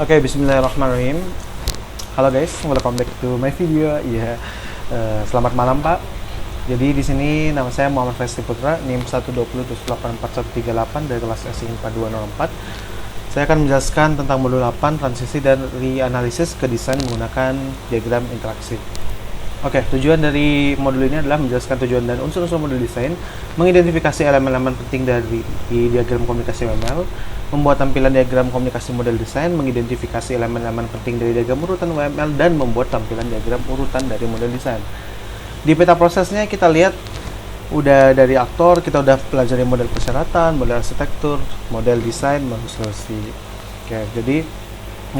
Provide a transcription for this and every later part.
Oke, bismillahirrahmanirrahim. Halo guys, welcome back to my video. Iya, selamat malam Pak. Jadi di sini nama saya Muhammad Festi Putra, NIM 120784138 dari kelas SI IPA 204. Saya akan menjelaskan tentang modul 8, transisi dan reanalisis ke desain menggunakan diagram interaksi. Oke, tujuan dari modul ini adalah menjelaskan tujuan dan unsur-unsur modul desain, mengidentifikasi elemen-elemen penting dari diagram komunikasi WML, membuat tampilan diagram komunikasi model desain, mengidentifikasi elemen-elemen penting dari diagram urutan WML, dan membuat tampilan diagram urutan dari model desain. Di peta prosesnya kita lihat udah dari aktor, kita udah pelajari model persyaratan, model arsitektur, model desain, model solusi. Oke, jadi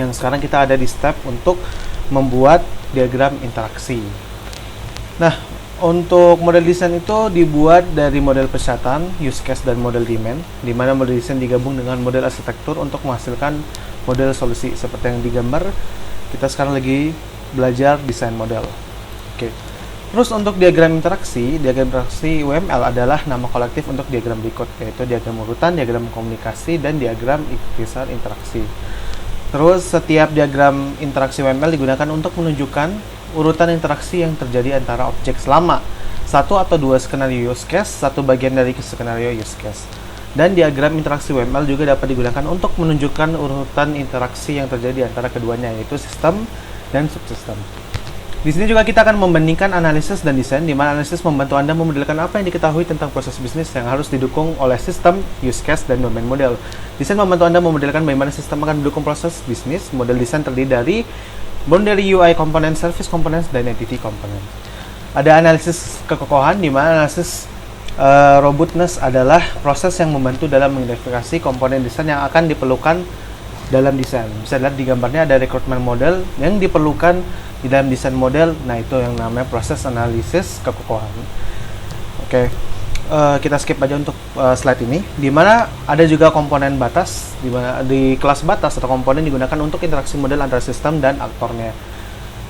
yang sekarang kita ada di step untuk membuat diagram interaksi. Nah, untuk model desain itu dibuat dari model persyaratan, use case, dan model demand, di mana model desain digabung dengan model arsitektur untuk menghasilkan model solusi. Seperti yang digambar, kita sekarang lagi belajar desain model. Oke. Terus untuk diagram interaksi WML adalah nama kolektif untuk diagram berikut, yaitu diagram urutan, diagram komunikasi, dan diagram ikhtisar interaksi. Terus setiap diagram interaksi WML digunakan untuk menunjukkan urutan interaksi yang terjadi antara objek selama satu atau dua skenario use case, satu bagian dari skenario use case. Dan diagram interaksi WML juga dapat digunakan untuk menunjukkan urutan interaksi yang terjadi antara keduanya, yaitu sistem dan subsistem. Di sini juga kita akan membandingkan analisis dan desain, di mana analisis membantu Anda memodelkan apa yang diketahui tentang proses bisnis yang harus didukung oleh sistem, use case, dan domain model. Desain membantu Anda memodelkan bagaimana sistem akan mendukung proses bisnis. Model desain terdiri dari boundary UI component, service component, dan entity component. Ada analisis kekokohan, di mana analisis robustness adalah proses yang membantu dalam mengidentifikasi komponen desain yang akan diperlukan dalam desain. Bisa dilihat di gambarnya ada recruitment model yang diperlukan di dalam desain model. Nah, itu yang namanya proses analisis kekokohan. Oke, kita skip aja untuk slide ini, di mana ada juga komponen batas, di mana di kelas batas atau komponen digunakan untuk interaksi model antara sistem dan aktornya.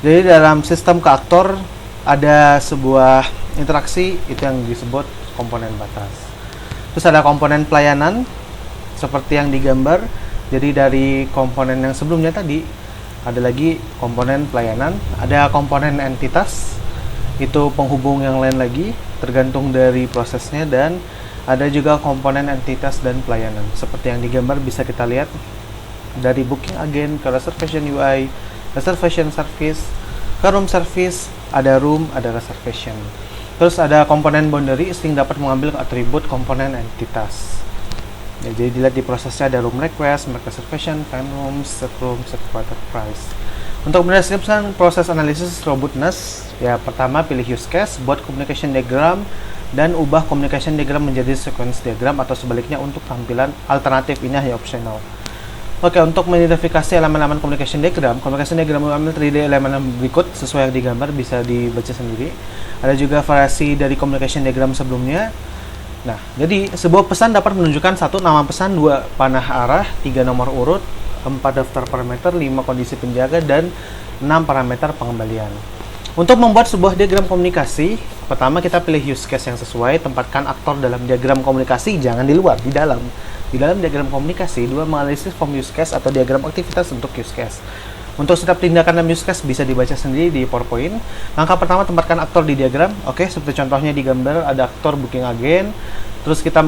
Jadi dalam sistem ke aktor ada sebuah interaksi, itu yang disebut komponen batas. Terus ada komponen pelayanan seperti yang digambar. Jadi dari komponen yang sebelumnya tadi ada lagi komponen pelayanan, ada komponen entitas, itu penghubung yang lain lagi tergantung dari prosesnya, dan ada juga komponen entitas dan pelayanan seperti yang digambar. Bisa kita lihat dari booking agent ke reservation UI, reservation service, ke room service, ada room, ada reservation. Terus ada komponen boundary sehingga dapat mengambil atribut komponen entitas. Ya, jadi dilihat di prosesnya ada room request, make reservation, time room, set room, set quarter price. Untuk mendeskripsikan proses analisis robustness, ya pertama pilih use case, buat communication diagram, dan ubah communication diagram menjadi sequence diagram atau sebaliknya untuk tampilan alternatif. Ini hanya optional. Oke, untuk mengidentifikasi elemen-elemen communication diagram WML terdiri dari elemen berikut sesuai yang digambar, bisa dibaca sendiri. Ada juga variasi dari communication diagram sebelumnya. Nah, jadi sebuah pesan dapat menunjukkan 1 nama pesan, 2 panah arah, 3 nomor urut, 4 daftar parameter, 5 kondisi penjaga, dan 6 parameter pengembalian. Untuk membuat sebuah diagram komunikasi, pertama kita pilih use case yang sesuai, tempatkan aktor dalam diagram komunikasi, jangan di luar, di dalam. Di dalam diagram komunikasi, 2 menganalisis form use case atau diagram aktivitas untuk use case. Untuk setiap tindakan dalam use case bisa dibaca sendiri di PowerPoint. Langkah pertama, tempatkan aktor di diagram. Oke, seperti contohnya di gambar ada aktor booking agent. Terus kita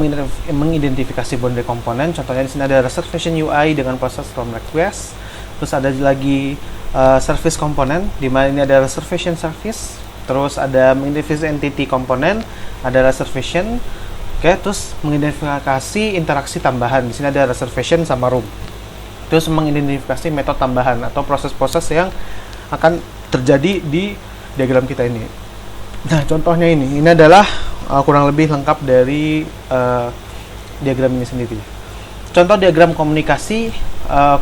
mengidentifikasi boundary komponen. Contohnya di sini ada reservation UI dengan proses room request. Terus ada lagi service komponen, di mana ini ada reservation service. Terus ada mengidentifikasi entity komponen, ada reservation. Oke, terus mengidentifikasi interaksi tambahan. Di sini ada reservation sama room. Terus mengidentifikasi metode tambahan atau proses-proses yang akan terjadi di diagram kita ini. Nah, contohnya ini adalah kurang lebih lengkap dari diagram ini sendiri. Contoh diagram komunikasi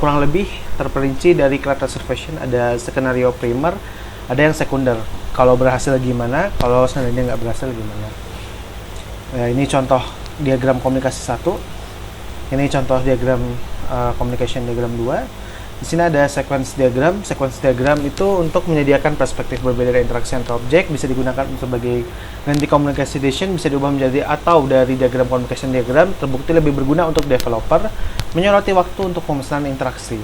kurang lebih terperinci dari class reservation, ada skenario primer, ada yang sekunder. Kalau berhasil gimana, kalau seandainya nggak berhasil gimana. Nah, ini contoh diagram komunikasi 1. Ini contoh diagram communication diagram 2. Di sini ada sequence diagram. Sequence diagram itu untuk menyediakan perspektif berbeda dari interaksi antar objek, bisa digunakan sebagai ganti communication, bisa diubah menjadi atau dari diagram communication diagram, terbukti lebih berguna untuk developer menyoroti waktu untuk pemesanan interaksi.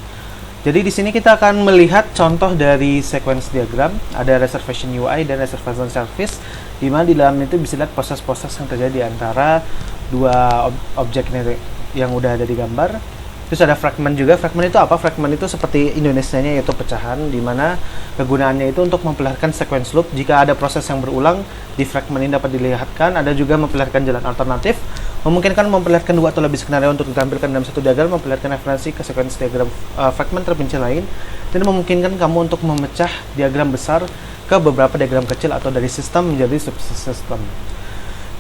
Jadi di sini kita akan melihat contoh dari sequence diagram, ada reservation UI dan reservation service, di mana di dalam itu bisa lihat proses-proses yang terjadi di antara dua objek ini yang udah ada di gambar. Terus ada fragment juga. Fragment itu apa? Fragment itu seperti Indonesianya, yaitu pecahan, di mana kegunaannya itu untuk memperlihatkan sequence loop. Jika ada proses yang berulang, di fragment ini dapat dilihatkan. Ada juga memperlihatkan jalan alternatif, memungkinkan memperlihatkan dua atau lebih skenario untuk ditampilkan dalam satu diagram, memperlihatkan referensi ke sequence diagram fragment terperinci lain, dan memungkinkan kamu untuk memecah diagram besar ke beberapa diagram kecil atau dari sistem menjadi subsistem.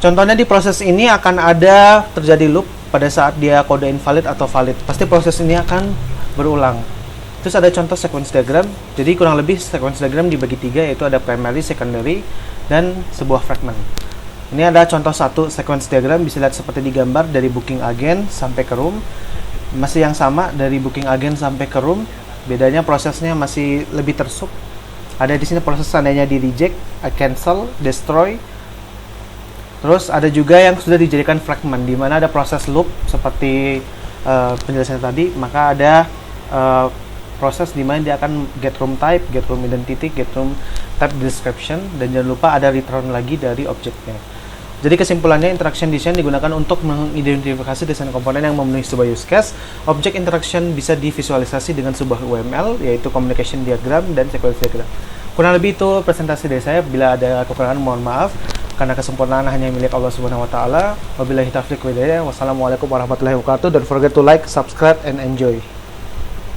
Contohnya di proses ini akan ada terjadi loop pada saat dia kode invalid atau valid. Pasti proses ini akan berulang. Terus ada contoh sequence diagram. Jadi kurang lebih sequence diagram dibagi tiga, yaitu ada primary, secondary, dan sebuah fragment. Ini ada contoh satu sequence diagram, bisa lihat seperti di gambar dari booking agent sampai ke room. Masih yang sama dari booking agent sampai ke room. Bedanya prosesnya masih lebih tersub. Ada di sini proses seandainya di reject, cancel, destroy. Terus ada juga yang sudah dijadikan fragment, di mana ada proses loop seperti penjelasan tadi. Maka ada proses di mana dia akan get room type, get room identity, get room type description, dan jangan lupa ada return lagi dari objeknya. Jadi kesimpulannya, interaction design digunakan untuk mengidentifikasi desain komponen yang memenuhi sebuah use case. Object interaction bisa divisualisasi dengan sebuah UML, yaitu communication diagram dan sequence diagram. Kurang lebih itu presentasi dari saya. Bila ada kekurangan mohon maaf, karena kesempurnaan hanya milik Allah Subhanahu wa taala. Wabillahi taufiq wal hidayah. Wassalamualaikum warahmatullahi wabarakatuh. Don't forget to like, subscribe, and enjoy.